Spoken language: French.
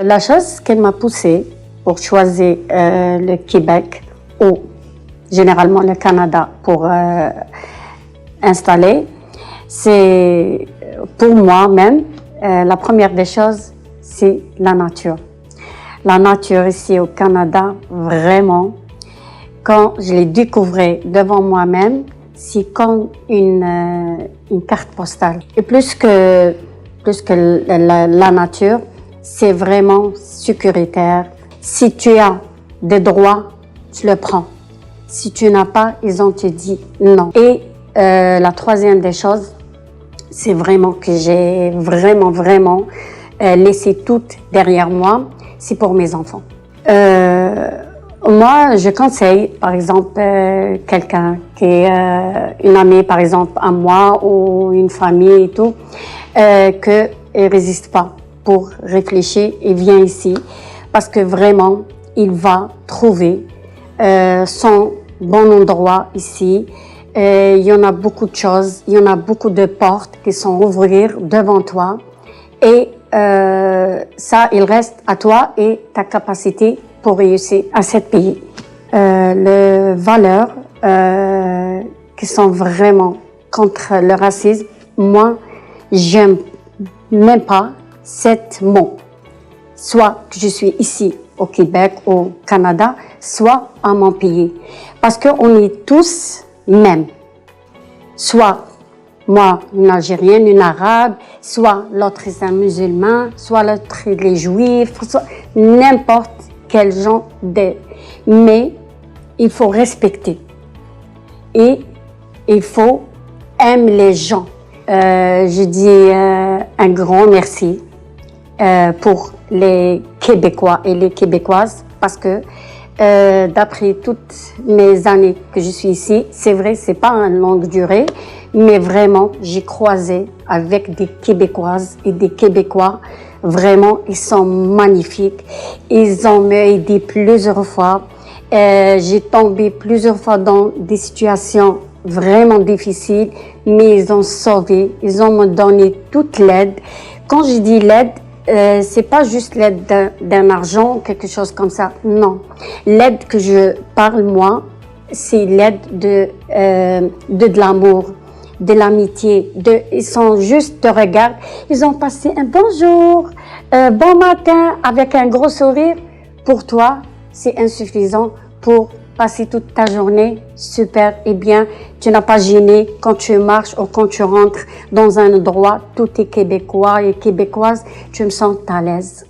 La chose qui m'a poussée pour choisir le Québec ou généralement le Canada pour installer, c'est pour moi-même, la première des choses, c'est la nature. La nature ici au Canada, vraiment, quand je l'ai découvert devant moi-même, c'est comme une carte postale. Et plus que la nature, c'est vraiment sécuritaire. Si tu as des droits, tu le prends. Si tu n'as pas, ils ont te dit non. Et la troisième des choses, c'est vraiment que j'ai vraiment laissé tout derrière moi, c'est pour mes enfants. Moi, je conseille, par exemple, quelqu'un qui est une amie, par exemple, à moi ou une famille et tout, qu'il ne résiste pas pour réfléchir et vient ici parce que vraiment, il va trouver son bon endroit ici. Il y en a beaucoup de choses, il y en a beaucoup de portes qui sont ouvertes devant toi et ça, il reste à toi et ta capacité pour réussir à ce pays. Les valeurs qui sont vraiment contre le racisme, moi, j'aime même pas cet mot. Soit que je suis ici au Québec, au Canada, soit à mon pays. Parce qu'on est tous mêmes. Soit moi, une Algérienne, une Arabe, soit l'autre est un musulman, soit l'autre est les Juifs, soit n'importe quel genre de... Mais il faut respecter. Et il faut aimer les gens. Je dis un grand merci pour les Québécois et les Québécoises parce que d'après toutes mes années que je suis ici, c'est vrai, c'est pas une longue durée, mais vraiment, j'ai croisé avec des Québécoises et des Québécois. Vraiment, ils sont magnifiques. Ils ont m'aidé plusieurs fois. J'ai tombé plusieurs fois dans des situations vraiment difficiles, mais ils ont sauvé. Ils ont me donné toute l'aide. Quand je dis l'aide, c'est pas juste l'aide d'un argent, quelque chose comme ça. Non. L'aide que je parle, moi, c'est l'aide de l'amour, de l'amitié. Ils sont juste, te regardent. Ils ont passé un bonjour, bon matin, avec un gros sourire. Pour toi, c'est insuffisant pour passer toute ta journée super et bien. Tu n'as pas gêné quand tu marches ou quand tu rentres dans un endroit, tout est québécois et québécoise, tu me sens à l'aise.